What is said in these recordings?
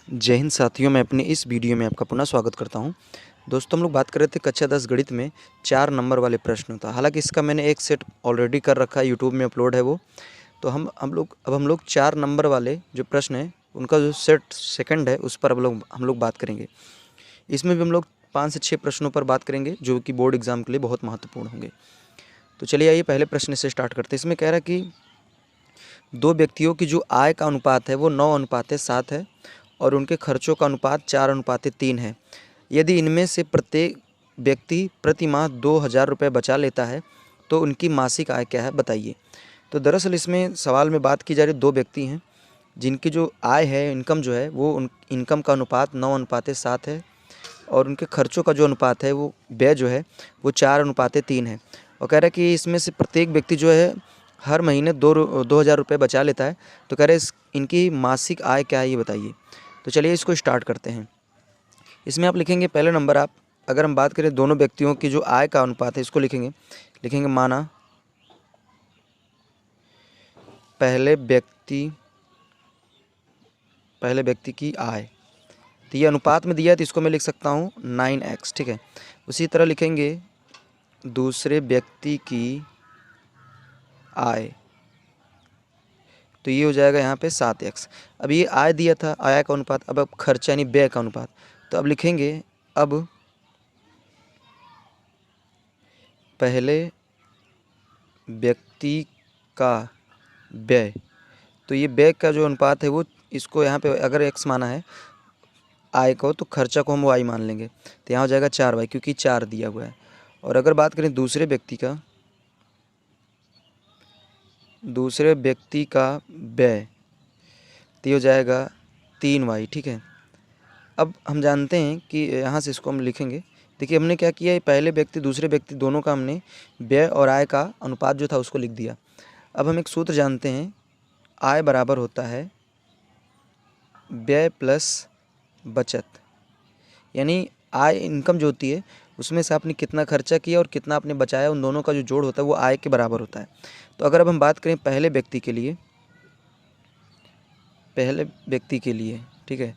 जय हिंद साथियों, मैं अपने इस वीडियो में आपका पुनः स्वागत करता हूं। दोस्तों, हम लोग बात कर रहे थे कक्षा 10 गणित में 4 नंबर वाले प्रश्न था। हालांकि इसका मैंने एक सेट ऑलरेडी कर रखा है, यूट्यूब में अपलोड है वो। तो हम लोग 4 नंबर वाले जो प्रश्न हैं उनका जो सेट सेकंड है उस पर हम लोग बात करेंगे। इसमें भी हम लोग 5 से 6 प्रश्नों पर बात करेंगे जो कि बोर्ड एग्जाम के लिए बहुत महत्वपूर्ण होंगे। तो चलिए आइए पहले प्रश्न से स्टार्ट करते हैं। इसमें कह रहा है कि दो व्यक्तियों की जो आय का अनुपात है वो 9:7 है और उनके खर्चों का अनुपात 4:3 है। यदि इनमें से प्रत्येक व्यक्ति प्रति माह 2,000 रुपये बचा लेता है तो उनकी मासिक आय क्या है, बताइए। तो दरअसल इसमें सवाल में बात की जा रही दो व्यक्ति हैं जिनकी जो आय है, इनकम जो है वो उन इनकम का अनुपात 9:7 है और उनके खर्चों का जो अनुपात है वो व्यय जो है वो 4:3 है। और कह रहा है कि इसमें से प्रत्येक व्यक्ति जो है हर महीने 2,000 रुपये बचा लेता है। तो कह रहे हैं इनकी मासिक आय क्या है, ये बताइए। तो चलिए इसको स्टार्ट करते हैं। इसमें आप लिखेंगे पहले नंबर आप, अगर हम बात करें दोनों व्यक्तियों की जो आय का अनुपात है इसको लिखेंगे माना पहले व्यक्ति की आय। तो ये अनुपात में दिया है तो इसको मैं लिख सकता हूँ 9x, ठीक है। उसी तरह लिखेंगे दूसरे व्यक्ति की आय, तो ये हो जाएगा यहाँ पे 7x। अब ये आय दिया था, आय का अनुपात, अब खर्चा यानी व्यय का अनुपात। तो अब लिखेंगे अब पहले व्यक्ति का व्यय। तो ये व्यय का जो अनुपात है वो, इसको यहाँ पे अगर x माना है आय को तो खर्चा को हम y मान लेंगे। तो यहाँ हो जाएगा 4y क्योंकि 4 दिया हुआ है। और अगर बात करें दूसरे व्यक्ति का व्यय तो ये हो जाएगा 3y, ठीक है। अब हम जानते हैं कि यहाँ से इसको हम लिखेंगे। देखिए हमने क्या किया है, पहले व्यक्ति दूसरे व्यक्ति दोनों का हमने व्यय और आय का अनुपात जो था उसको लिख दिया। अब हम एक सूत्र जानते हैं, आय बराबर होता है व्यय प्लस बचत। यानी आय इनकम जो होती है उसमें से आपने कितना खर्चा किया और कितना आपने बचाया, उन दोनों का जो जोड़ होता है वो आय के बराबर होता है। तो अगर अब हम बात करें पहले व्यक्ति के लिए, ठीक है,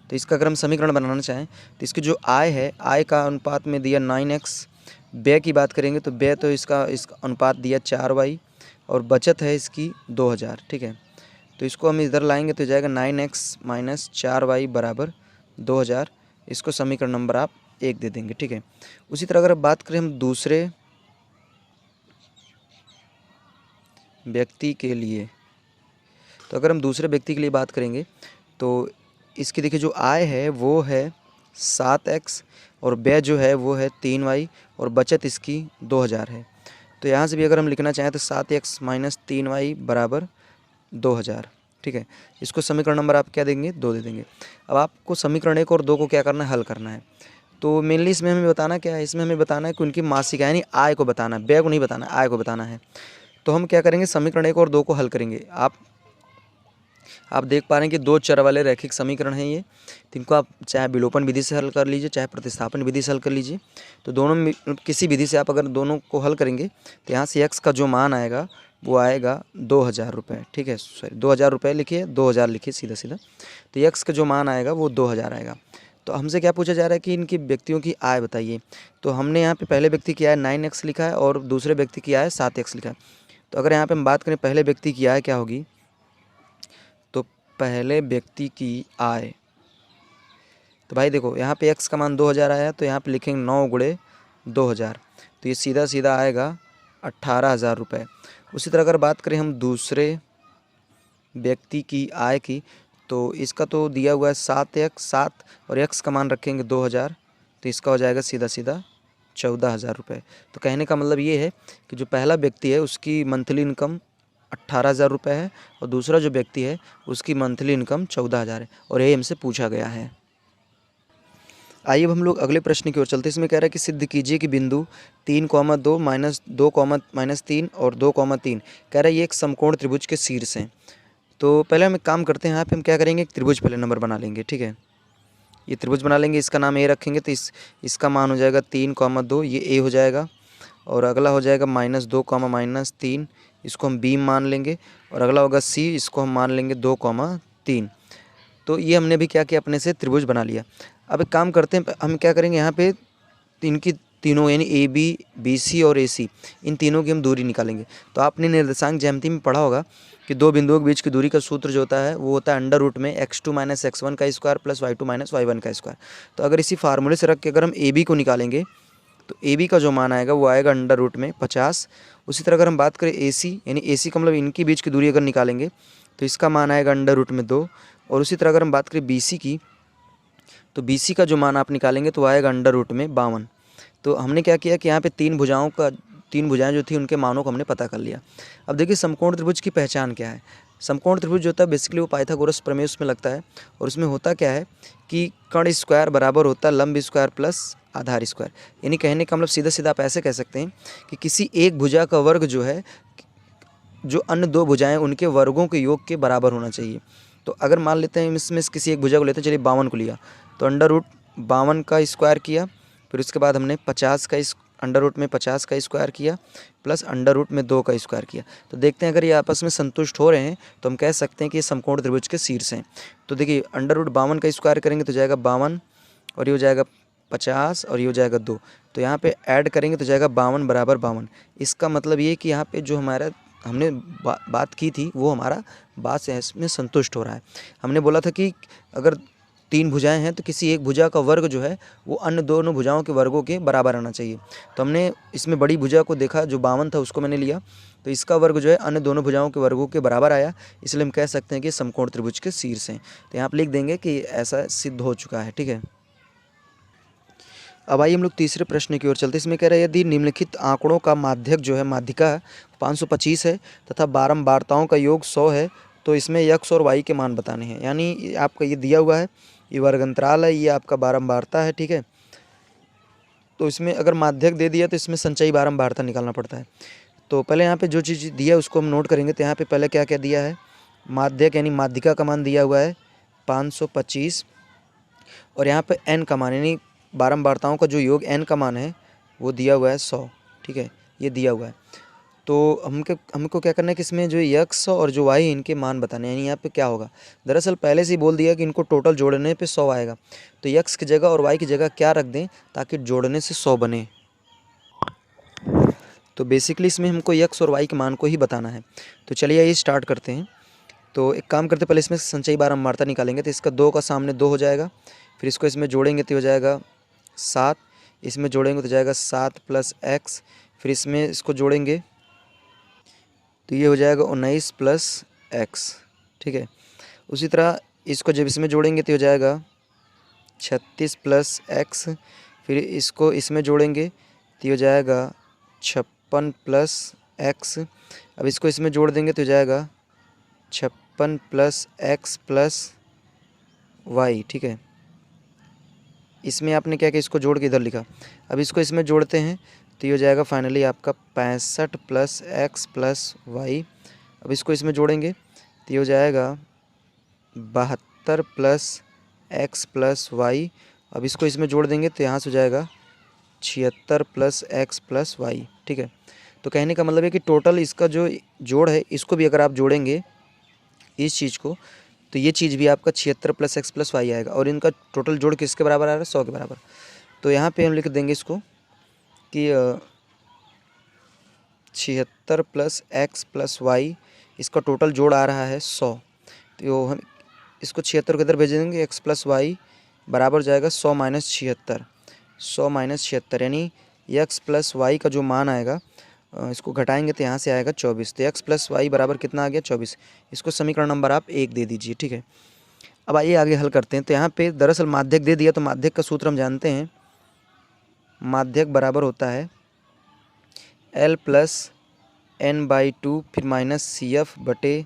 तो इसका अगर हम समीकरण बनाना चाहें तो इसकी जो आय है, आय का अनुपात में दिया 9x। व्यय की बात करेंगे तो व्यय तो इसका अनुपात दिया 4y और बचत है इसकी 2,000, ठीक है। तो इसको हम इधर लाएंगे तो जाएगा 9x माइनस 4y बराबर 2,000। इसको समीकरण नंबर आप 1 दे देंगे, ठीक है। उसी तरह अगर बात करें हम दूसरे व्यक्ति के लिए, तो अगर हम दूसरे व्यक्ति के लिए बात करेंगे तो इसकी देखिए जो आय है वो है 7x और व्यय जो है वो है 3y और बचत इसकी 2,000 है। तो यहाँ से भी अगर हम लिखना चाहें तो 7x माइनस 3y बराबर 2,000, ठीक है। इसको समीकरण नंबर आप क्या देंगे, 2 दे देंगे। अब आपको समीकरण 1 और 2 को क्या करना है, हल करना है। तो मेनली इसमें हमें बताना क्या है, इसमें हमें बताना है कि उनकी मासिक आय यानी आय को बताना है, व्यय को नहीं बताना, आय को बताना है। तो हम क्या करेंगे, समीकरण 1 और 2 को हल करेंगे। आप देख पा रहे हैं कि दो चर वाले रैखिक समीकरण हैं ये। तो इनको आप चाहे विलोपन विधि से हल कर लीजिए, चाहे प्रतिस्थापन विधि से हल कर लीजिए। तो दोनों में किसी विधि से आप अगर दोनों को हल करेंगे तो यहाँ से x का जो मान आएगा वो आएगा 2,000 रुपये, ठीक है। सॉरी 2,000 रुपये लिखिए, 2,000 लिखिए सीधा सीधा। तो x का जो मान आएगा वो 2,000 आएगा। तो हमसे क्या पूछा जा रहा है कि इनकी व्यक्तियों की आय बताइए। तो हमने यहाँ पे पहले व्यक्ति की आय 9x लिखा है और दूसरे व्यक्ति की आय 7x लिखा है। तो अगर यहाँ पे हम बात करें पहले व्यक्ति की आय क्या होगी, तो पहले व्यक्ति की आय, तो भाई देखो यहाँ पे x का मान 2,000 आया तो यहाँ पे लिखेंगे 9 गुणे 2,000, तो ये सीधा सीधा आएगा 18,000 रुपये। उसी तरह अगर बात करें हम दूसरे व्यक्ति की आय की, तो इसका तो दिया हुआ है 7 और x का मान रखेंगे 2,000, तो इसका हो जाएगा सीधा सीधा 14,000 रुपये। तो कहने का मतलब ये है कि जो पहला व्यक्ति है उसकी मंथली इनकम 18,000 रुपये है और दूसरा जो व्यक्ति है उसकी मंथली इनकम 14,000 है और ये हमसे पूछा गया है। आइए अब हम लोग अगले प्रश्न की ओर चलते हैं। इसमें कह रहा है कि सिद्ध कीजिए कि बिंदु 3,2 -2, -3 और 2,3 कह रहा है ये एक समकोण त्रिभुज के शीर्ष हैं। तो पहले हम एक काम करते हैं, यहाँ पे हम क्या करेंगे, एक त्रिभुज पहले नंबर बना लेंगे, ठीक है। ये त्रिभुज बना लेंगे, इसका नाम ए रखेंगे तो इसका मान हो जाएगा 3,2, ये ए हो जाएगा। और अगला हो जाएगा -2,-3, इसको हम बी मान लेंगे। और अगला होगा सी, इसको हम मान लेंगे 2,3। तो ये हमने भी क्या किया, अपने से त्रिभुज बना लिया। अब एक काम करते हैं, हम क्या करेंगे, यहाँ पे इनकी तीनों यानी ए बी, बी सी और ए सी, इन तीनों की हम दूरी निकालेंगे। तो आपने निर्देशांक ज्यामिति में पढ़ा होगा कि दो बिंदुओं के बीच की दूरी का सूत्र जो होता है वो होता है अंडर रूट में x2 माइनस x1 का square plus y2 minus y1 का स्क्वायर। तो अगर इसी फार्मूले से रख के अगर हम ए बी को निकालेंगे तो ए बी का जो मान आएगा वो आएगा अंडर रूट में 50। उसी तरह अगर हम बात करें ए सी, यानी ए सी का मतलब इनके बीच की दूरी अगर निकालेंगे तो इसका मान आएगा अंडर रूट में 2। और उसी तरह अगर हम बात करें बी सी की, तो बी सी का जो मान आप निकालेंगे तो आएगा अंडर रूट में 52। तो हमने क्या किया कि यहाँ पे तीन भुजाएं जो थी उनके मानों को हमने पता कर लिया। अब देखिए समकोण त्रिभुज की पहचान क्या है। समकोण त्रिभुज जो होता है बेसिकली वो पाइथागोरस प्रमेय उसमें लगता है, और उसमें होता क्या है कि कर्ण स्क्वायर बराबर होता है लंब स्क्वायर प्लस आधार स्क्वायर। यानी कहने का मतलब सीधा सीधा आप ऐसे कह सकते हैं कि किसी एक भुजा का वर्ग जो है जो अन्य दो भुजाएं उनके वर्गों के योग के बराबर होना चाहिए। तो अगर मान लेते हैं इसमें किसी एक भुजा को लेते हैं, चलिए 52 को लिया, तो अंडर रूट 52 का स्क्वायर किया, फिर उसके बाद हमने 50 का अंडर रूट में 50 का स्क्वायर किया प्लस अंडर रूट में 2 का स्क्वायर किया। तो देखते हैं अगर ये आपस में संतुष्ट हो रहे हैं तो हम कह सकते हैं कि ये समकोण त्रिभुज के शीर्ष हैं। तो देखिए अंडर रूट 52 का स्क्वायर करेंगे तो जाएगा 52, और ये हो जाएगा 50, और ये हो जाएगा 2। तो यहाँ पे ऐड करेंगे तो जाएगा 52 बराबर 52। इसका मतलब ये कि यहाँ पे जो हमारा हमने बात की थी वो हमारा बात से इसमें संतुष्ट हो रहा है। हमने बोला था कि अगर तीन भुजाएं हैं तो किसी एक भुजा का वर्ग जो है वो अन्य दोनों भुजाओं के वर्गों के बराबर आना चाहिए। तो हमने इसमें बड़ी भुजा को देखा जो 52 था उसको मैंने लिया, तो इसका वर्ग जो है अन्य दोनों भुजाओं के वर्गों के बराबर आया, इसलिए हम कह सकते हैं कि समकोण त्रिभुज के शीर्ष हैं। तो यहाँ पर लिख देंगे कि ऐसा सिद्ध हो चुका है। ठीक है, अब आइए हम लोग तीसरे प्रश्न की ओर चलते हैं। इसमें कह रहा है यदि निम्नलिखित आंकड़ों का माध्यक जो है माध्यिका 525 है तथा बारंबारताओं का योग 100 है तो इसमें x और y के मान बताने हैं। यानी आपका ये दिया हुआ है, ये वर्ग अंतराल है, ये आपका बारंबारता है। ठीक है, तो इसमें अगर माध्यक दे दिया तो इसमें संचयी बारंबारता निकालना पड़ता है। तो पहले यहाँ पे जो चीज़ दिया है उसको हम नोट करेंगे। तो यहाँ पे पहले क्या क्या दिया है, माध्यक यानी माध्यिका का मान दिया हुआ है 525, और यहाँ पे n का मान यानी बारंबारताओं का जो योग n का मान है वो दिया हुआ है 100। ठीक है, ये दिया हुआ है। तो हमको क्या करना है कि इसमें जो x और जो y इनके मान बताने हैं। यानी यहाँ पे क्या होगा, दरअसल पहले से ही बोल दिया कि इनको टोटल जोड़ने पे 100 आएगा, तो x की जगह और y की जगह क्या रख दें ताकि जोड़ने से 100 बने। तो बेसिकली इसमें हमको x और y के मान को ही बताना है। तो चलिए ये स्टार्ट करते हैं। तो एक काम करते पहले इसमें संचयी बारंबारता निकालेंगे। तो इसका 2 का सामने 2 हो जाएगा, फिर इसको इसमें जोड़ेंगे तो हो जाएगा 7, इसमें जोड़ेंगे तो जाएगा 7 प्लस x, फिर इसमें इसको जोड़ेंगे तो ये हो जाएगा 19 प्लस x। ठीक है, उसी तरह इसको जब इसमें जोड़ेंगे तो हो जाएगा 36 प्लस x, फिर इसको इसमें जोड़ेंगे तो हो जाएगा 56 प्लस x। अब इसको इसमें जोड़ देंगे तो हो जाएगा 56 प्लस x प्लस y। ठीक है, इसमें आपने क्या किया, इसको जोड़ के इधर लिखा। अब इसको इसमें जोड़ते हैं तो ये हो जाएगा फाइनली आपका 65 प्लस x प्लस y। अब इसको इसमें जोड़ेंगे तो ये हो जाएगा 72 प्लस x प्लस y। अब इसको इसमें जोड़ देंगे तो यहाँ से हो जाएगा 76 प्लस x प्लस y। ठीक है, तो कहने का मतलब है कि टोटल इसका जो जोड़ है इसको भी अगर आप जोड़ेंगे इस चीज़ को तो ये चीज़ भी आपका 76 प्लस x प्लस y आएगा, और इनका टोटल जोड़ किसके बराबर आ रहा है, 100 के बराबर। तो यहाँ पे हम लिख देंगे इसको कि 76 प्लस x प्लस y, इसका टोटल जोड़ आ रहा है 100। तो हम इसको 76 को इधर भेज देंगे, x प्लस y बराबर हो जाएगा 100 माइनस 76, 100 माइनस 76 यानी x प्लस y का जो मान आएगा इसको घटाएंगे तो यहाँ से आएगा 24। तो x प्लस वाई बराबर कितना आ गया, 24। इसको समीकरण नंबर आप 1 दे दीजिए। ठीक है, अब आइए आगे हल करते हैं। तो यहाँ पे दरअसल माध्यक दे दिया, तो माध्यक का सूत्र हम जानते हैं, माध्यक बराबर होता है L प्लस n/2 फिर माइनस CF बटे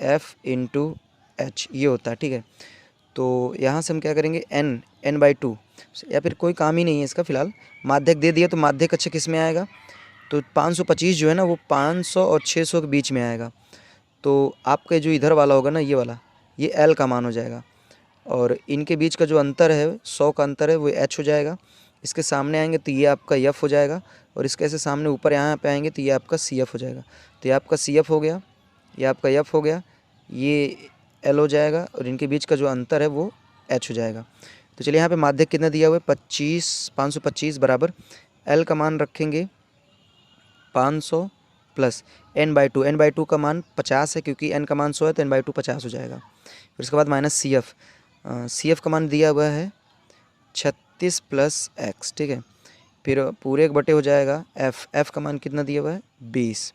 F इंटू H, ये होता है। ठीक है, तो यहाँ से हम क्या करेंगे n/2, या फिर कोई काम ही नहीं है इसका फ़िलहाल। माध्यक दे दिया तो माध्यक अच्छा किस में आएगा, तो 525 जो है ना वो 500 और 600 के बीच में आएगा। तो आपका जो इधर वाला होगा ना ये वाला, ये L का मान हो जाएगा, और इनके बीच का जो अंतर है 100 का अंतर है वो H हो जाएगा। इसके सामने आएंगे तो ये आपका F हो जाएगा, और इसके ऐसे सामने ऊपर यहाँ पे आएंगे तो ये आपका CF हो जाएगा। तो ये आपका CF हो गया, ये आपका F हो गया, ये L हो जाएगा और इनके बीच का जो अंतर है वो H हो जाएगा। तो चलिए यहाँ पे माध्यक कितना दिया हुआ है 525 बराबर L का मान रखेंगे 500 प्लस n/2। n/2 का मान 50 है क्योंकि n का मान 100 है तो n/2 50 हो जाएगा। फिर उसके बाद माइनस CF का मान दिया हुआ है 36 प्लस x, ठीक है। फिर पूरे 1/, हो जाएगा f का मान कितना दिया हुआ है 20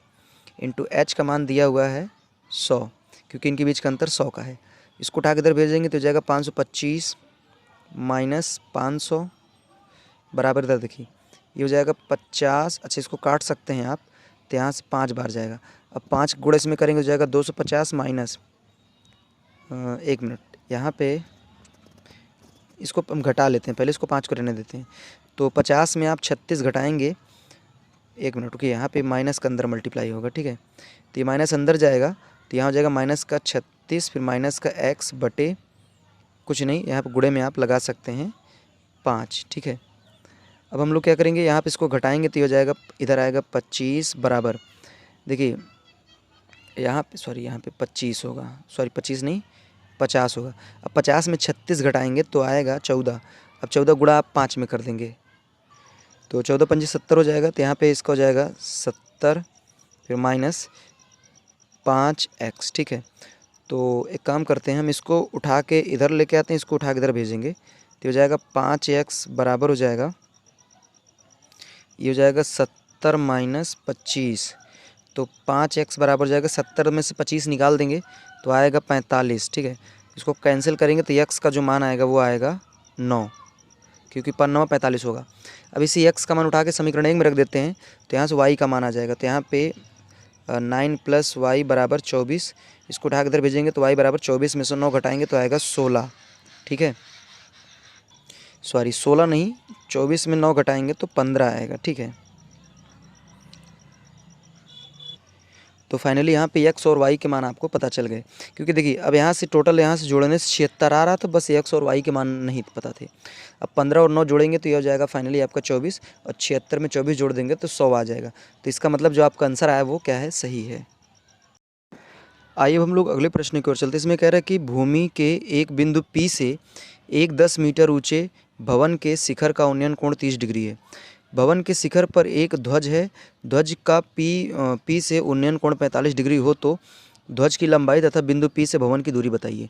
इंटू h का मान दिया हुआ है 100 क्योंकि इनके बीच का अंतर 100 का है। इसको उठा के इधर भेजेंगे तो हो जाएगा 525 माइनस 500 बराबर इधर देखिए ये हो जाएगा 50। अच्छा इसको काट सकते हैं आप तो यहाँ से 5 बार जाएगा। अब 5 गुणा इसमें करेंगे हो जाएगा 250 माइनस 1 मिनट यहाँ पे इसको हम घटा लेते हैं, पहले इसको 5 को रहने देते हैं। तो 50 में आप 36 घटाएंगे, 1 मिनट रुकिए, यहाँ पे माइनस का अंदर मल्टीप्लाई होगा, ठीक है। तो ये माइनस अंदर जाएगा तो यहाँ हो जाएगा माइनस का 36 फिर माइनस का x बटे कुछ नहीं, यहाँ पे गुणे में आप लगा सकते हैं 5, ठीक है। अब हम लोग क्या करेंगे यहाँ पे इसको घटाएंगे तो ये हो जाएगा इधर आएगा 25 बराबर देखिए यहाँ पे यहाँ पे 25 होगा, 25 नहीं 50 होगा। अब 50 में 36 घटाएंगे तो आएगा 14। अब 14 गुणा आप 5 में कर देंगे तो 14 पंजे 70 हो जाएगा। तो यहाँ पे इसका हो जाएगा 70 फिर माइनस 5x, ठीक है। तो एक काम करते हैं हम इसको उठा के इधर लेके आते हैं, इसको उठा के इधर भेजेंगे तो हो जाएगा 5x बराबर हो जाएगा ये हो जाएगा 70 माइनस 25। तो 5x बराबर हो जाएगा 70 में से 25 निकाल देंगे तो आएगा 45, ठीक है। इसको कैंसिल करेंगे तो x का जो मान आएगा वो आएगा 9 क्योंकि 5 9 45 होगा। अब इसी x का मान उठा के समीकरण 1 में रख देते हैं तो यहाँ से y का मान आ जाएगा। तो यहाँ पे 9 प्लस y बराबर 24, इसको उठा के इधर भेजेंगे तो y बराबर 24 में से 9 घटाएंगे तो आएगा 16, ठीक है। 16 नहीं 24 में 9 घटाएंगे तो 15 आएगा, ठीक है। तो फाइनली यहाँ पे x और y के मान आपको पता चल गए क्योंकि देखिए अब यहाँ से टोटल यहाँ से जोड़ने से 76 आ रहा था, बस x और y के मान नहीं पता थे। अब 15 और 9 जोड़ेंगे तो ये हो जाएगा फाइनली आपका 24 और 76 में 24 जोड़ देंगे तो 100 आ जाएगा। तो इसका मतलब जो आपका आंसर आया वो क्या है, सही है। आइए हम लोग अगले प्रश्न की ओर चलते हैं। इसमें कह रहा है कि भूमि के एक बिंदु P से एक 10 मीटर ऊंचे भवन के शिखर का उन्नयन कोण 30 डिग्री है। भवन के शिखर पर एक ध्वज है, ध्वज का P से उन्नयन कोण 45 डिग्री हो तो ध्वज की लंबाई तथा बिंदु P से भवन की दूरी बताइए।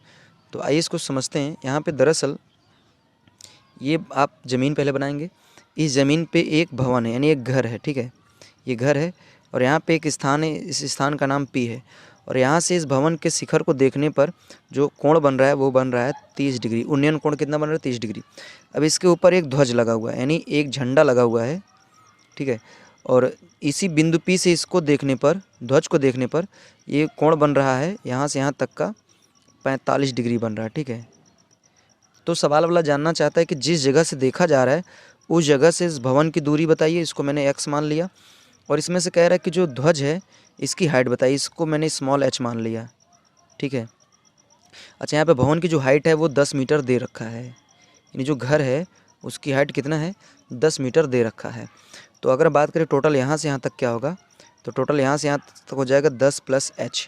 तो आइए इसको समझते हैं। यहाँ पे दरअसल ये आप ज़मीन पहले बनाएंगे, इस ज़मीन पे एक भवन है यानी एक घर है, ठीक है। ये घर है और यहाँ पे एक स्थान है, इस स्थान का नाम P है और यहाँ से इस भवन के शिखर को देखने पर जो कोण बन रहा है वो बन रहा है 30 डिग्री। उन्नयन कोण कितना बन रहा है 30 डिग्री। अब इसके ऊपर एक ध्वज लगा हुआ है यानी एक झंडा लगा हुआ है, ठीक है। और इसी बिंदु P से इसको देखने पर, ध्वज को देखने पर ये कोण बन रहा है यहाँ से यहाँ तक का 45 डिग्री बन रहा है, ठीक है। तो सवाल वाला जानना चाहता है कि जिस जगह से देखा जा रहा है उस जगह से इस भवन की दूरी बताइए। इसको मैंने x मान लिया और इसमें से कह रहा है कि जो ध्वज है इसकी हाइट बताइए, इसको मैंने स्मॉल h मान लिया, ठीक है। अच्छा यहाँ पे भवन की जो हाइट है वो 10 मीटर दे रखा है, यानी जो घर है उसकी हाइट कितना है 10 मीटर दे रखा है। तो अगर बात करें टोटल यहाँ से यहाँ तक क्या होगा, तो टोटल यहाँ से यहाँ तक हो जाएगा 10 प्लस h,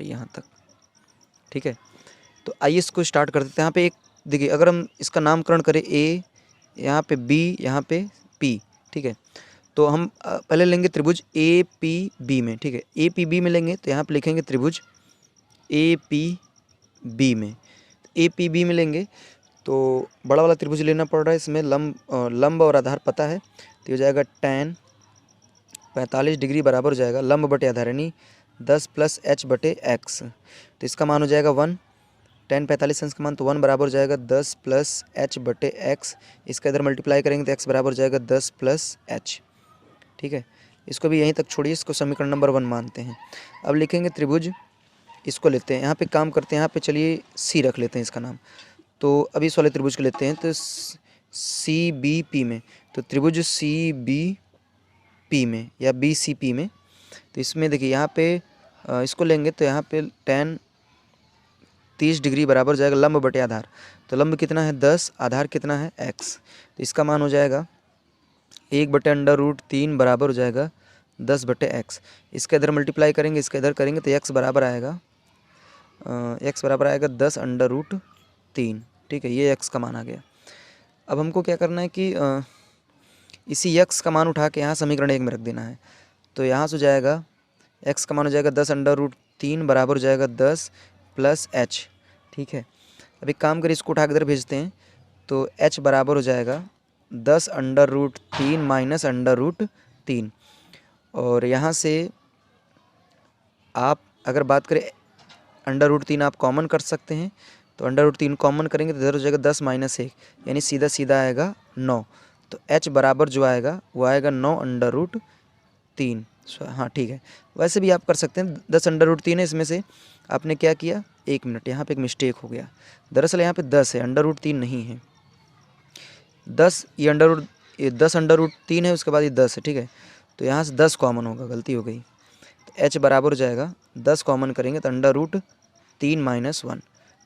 यहाँ तक, ठीक है। तो आइए इसको स्टार्ट कर देते हैं। यहाँ पे एक देखिए अगर हम इसका नामकरण करें A, यहाँ पे B, यहाँ पे P, ठीक है। तो हम पहले लेंगे त्रिभुज APB में, ठीक है। APB में लेंगे तो यहाँ पे लिखेंगे त्रिभुज APB में। APB में लेंगे तो बड़ा वाला त्रिभुज लेना पड़ रहा है, इसमें लंब और आधार पता है तो हो जाएगा tan 45 डिग्री बराबर हो जाएगा लंब बटे आधार यानी 10 प्लस h बटे x। तो इसका मान हो जाएगा 1, tan 45 अंश का मान तो 1 बराबर हो जाएगा 10 प्लस h बटे x। इसका इधर मल्टीप्लाई करेंगे तो x बराबर हो जाएगा 10 प्लस h, ठीक है। इसको भी यहीं तक छोड़िए, इसको समीकरण नंबर 1 मानते हैं। अब लिखेंगे त्रिभुज, इसको लेते हैं यहाँ पे काम करते हैं, यहाँ पे चलिए C रख लेते हैं इसका नाम। तो अभी इस वाले त्रिभुज को लेते हैं तो CBP में, तो त्रिभुज CBP में या BCP में, तो इसमें देखिए यहाँ पे इसको लेंगे तो यहाँ पे tan 30 डिग्री बराबर हो जाएगा लंब बटे आधार। तो लंब कितना है 10, आधार कितना है x। तो इसका मान हो जाएगा 1/√3 बराबर हो जाएगा 10 बटे x। इसका इधर मल्टीप्लाई करेंगे, इसका इधर करेंगे तो x बराबर आएगा एक्स बराबर आएगा 10√3। ठीक है, ये एक्स का मान आ गया। अब हमको क्या करना है कि इसी एक्स का मान उठा के यहाँ समीकरण 1 में रख देना है। तो यहाँ से हो जाएगा एक्स का मान हो जाएगा 10√3 बराबर हो जाएगा 10 प्लस एच। ठीक है, अब एक काम करिए, इसको उठा के इधर भेजते हैं। तो एच बराबर हो जाएगा 10√3 माइनस √3। और यहाँ से आप अगर बात करें √3 आप कॉमन कर सकते हैं, तो √3 कॉमन करेंगे तो इधर हो जाएगा 10 माइनस 1, यानी सीधा सीधा आएगा 9। तो h बराबर जो आएगा वो आएगा 9√3। हाँ ठीक है, वैसे भी आप कर सकते हैं। 10√3 है, इसमें से आपने क्या किया, 1 मिनट, यहाँ पे एक मिस्टेक हो गया। दरअसल यहाँ पे 10 है, √3 नहीं है। 10 ये √3 है, उसके बाद ये 10 है। ठीक है, तो यहाँ से 10 कॉमन होगा, गलती हो गई। तो h बराबर हो जाएगा 10 कॉमन करेंगे तो √3 माइनस 1।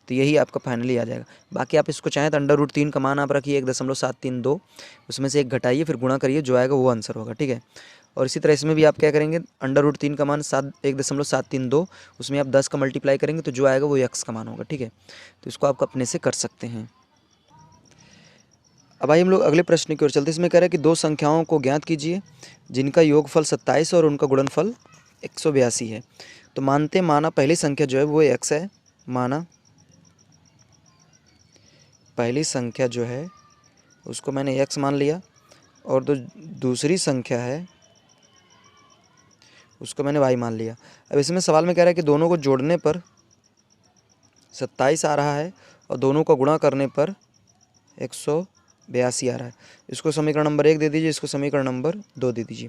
तो यही आपका फाइनली आ जाएगा। बाकी आप इसको चाहें तो √3 का मान आप रखिए 1.732, उसमें से 1 घटाइए फिर गुणा करिए, जो आएगा वो आंसर होगा। ठीक है, और इसी तरह इसमें भी आप क्या करेंगे, √3 का मान 1.732, उसमें आप 10 का मल्टीप्लाई करेंगे तो जो आएगा वो x का मान होगा। ठीक है, तो इसको आप अपने से कर सकते हैं। अब आइए हम लोग अगले प्रश्न की ओर चलते हैं। इसमें कह रहा है कि दो संख्याओं को ज्ञात कीजिए जिनका योगफल 27 और उनका गुणनफल 182 है। तो माना पहली संख्या जो है वो x है, माना पहली संख्या जो है उसको मैंने x मान लिया, और दूसरी संख्या है उसको मैंने y मान लिया। अब इसमें सवाल में कह रहा है कि दोनों को जोड़ने पर 27 आ रहा है और दोनों को गुणा करने पर 182 आ रहा है। इसको समीकरण नंबर 1 दे दीजिए, इसको समीकरण नंबर 2 दे दीजिए।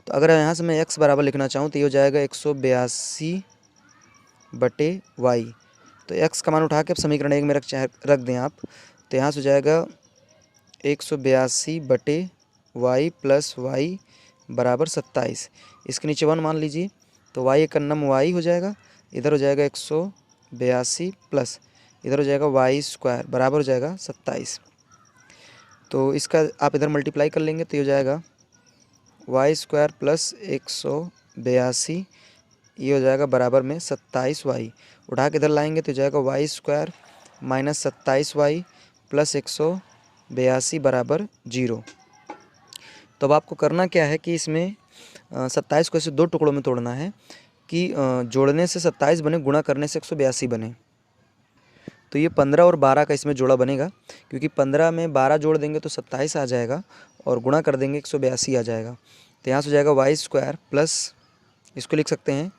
तो अगर यहाँ से मैं x बराबर लिखना चाहूँ तो ये हो जाएगा 182/y। तो x का मान उठा के अब समीकरण 1 में रख दें आप, तो यहाँ से हो जाएगा 182/y प्लस y बराबर 27। इसके नीचे 1 मान लीजिए, तो y एक नम y हो जाएगा, इधर हो जाएगा 182 प्लस इधर हो जाएगा y² बराबर हो जाएगा 27। तो इसका आप इधर मल्टीप्लाई कर लेंगे तो ये हो जाएगा y² प्लस 182, ये हो जाएगा बराबर में 27y। उठा के इधर लाएंगे तो हो जाएगा y² माइनस 27y प्लस 182 बराबर 0। तो अब आपको करना क्या है कि इसमें 27 को ऐसे 2 टुकड़ों में तोड़ना है कि जोड़ने से 27 बने, गुणा करने से 182 बने। तो ये 15 और 12 का इसमें जोड़ा बनेगा, क्योंकि 15 में 12 जोड़ देंगे तो 27 आ जाएगा और गुणा कर देंगे 182 आ जाएगा। तो यहाँ से हो जाएगा y² प्लस, इसको लिख सकते हैं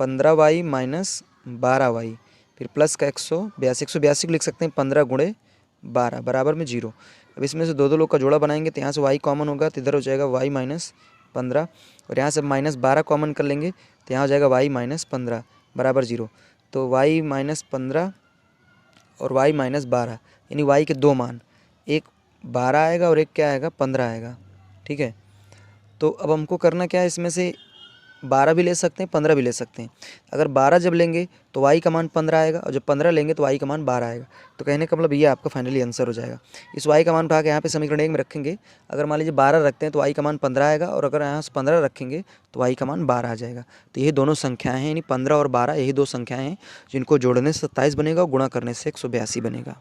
15y माइनस 12y, फिर प्लस का 182 को लिख सकते हैं 15 गुणे 12 बराबर में 0। अब इसमें से दो लोग का जोड़ा बनाएंगे तो यहाँ से y कॉमन होगा, तो इधर हो जाएगा y माइनस 15, और यहाँ से माइनस 12 कॉमन कर लेंगे तो यहाँ हो जाएगा y माइनस 15 बराबर 0। तो y माइनस 15 और y माइनस 12, यानी y के दो मान, एक 12 आएगा और एक क्या आएगा, 15 आएगा। ठीक है, तो अब हमको करना क्या है, इसमें से 12 भी ले सकते हैं, 15 भी ले सकते हैं। अगर 12 जब लेंगे तो y का मान 15 आएगा, और जब 15 लेंगे तो y का मान 12 आएगा। तो कहने का मतलब ये आपका फाइनली आंसर हो जाएगा। इस y का मान उठा के यहाँ पे समीकरण 1 में रखेंगे। अगर मान लीजिए 12 रखते हैं तो y का मान 15 आएगा, और अगर यहाँ से 15 रखेंगे तो y का मान 12 आ जाएगा। तो ये दोनों संख्याएँ हैं, यानी 15 और 12 यही दो संख्याएँ हैं जिनको जोड़ने से 27 बनेगा और गुणा करने से 182 बनेगा।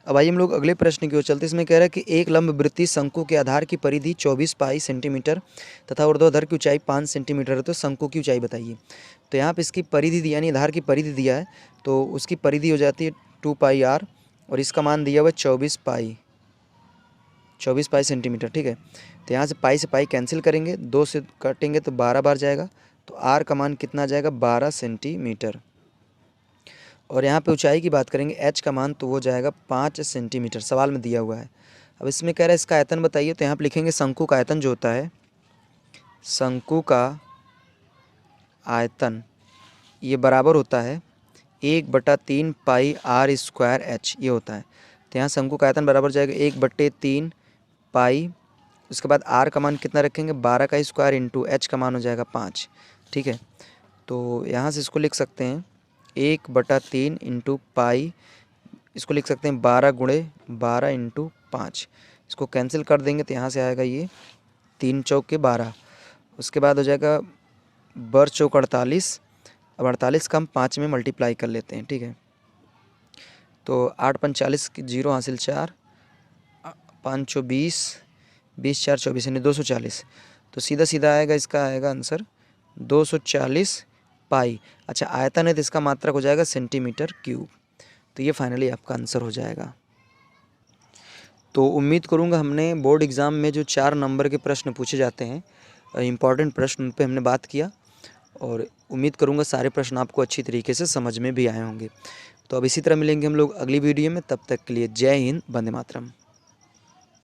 अब आइए हम लोग अगले प्रश्न की ओर चलते हैं। इसमें कह रहा है कि एक लंबवृत्तीय शंकु के आधार की परिधि 24 पाई सेंटीमीटर तथा ऊर्ध्वाधर की ऊंचाई 5 सेंटीमीटर है, तो शंकु की ऊंचाई बताइए। तो यहाँ पे इसकी परिधि दी, यानी आधार की परिधि दिया है, तो उसकी परिधि हो जाती है 2πr, और इसका मान दिया हुआ 24 पाई सेंटीमीटर। ठीक है, तो यहाँ से पाई कैंसिल करेंगे, 2 से काटेंगे तो 12 बार जाएगा, तो आर का मान कितना आ जाएगा, 12 सेंटीमीटर। और यहाँ पे ऊंचाई की बात करेंगे, h का मान तो वो जाएगा 5 सेंटीमीटर, सवाल में दिया हुआ है। अब इसमें कह रहा है इसका आयतन बताइए, तो यहाँ पे लिखेंगे शंकु का आयतन जो होता है, शंकु का आयतन ये बराबर होता है 1/3 पाई r² h, ये होता है। तो यहाँ शंकु का आयतन बराबर जाएगा 1/3 पाई, उसके बाद r का मान कितना रखेंगे, 12 का स्क्वायर इंटू h का मान हो जाएगा 5। ठीक है, तो यहाँ से इसको लिख सकते हैं 1/3 इंटू पाई, इसको लिख सकते हैं 12 गुणे 12 इंटू 5। इसको कैंसिल कर देंगे तो यहाँ से आएगा ये 3 चौके 12, उसके बाद हो जाएगा बर चौक 48, अब 48 का हम 5 में मल्टीप्लाई कर लेते हैं, ठीक है। तो 8 5 40 की 0 हासिल 4, 5 चौ 20, 20 4 24 यानी 240। तो सीधा सीधा आएगा, इसका आएगा आंसर 240 पाई। अच्छा आयतन है तो इसका मात्रक हो जाएगा सेंटीमीटर क्यूब। तो ये फाइनली आपका आंसर हो जाएगा। तो उम्मीद करूँगा हमने बोर्ड एग्ज़ाम में जो 4 नंबर के प्रश्न पूछे जाते हैं, इम्पॉर्टेंट प्रश्न, उन पे हमने बात किया और उम्मीद करूँगा सारे प्रश्न आपको अच्छी तरीके से समझ में भी आए होंगे। तो अब इसी तरह मिलेंगे हम लोग अगली वीडियो में, तब तक के लिए जय हिंद, वंदे मातरम।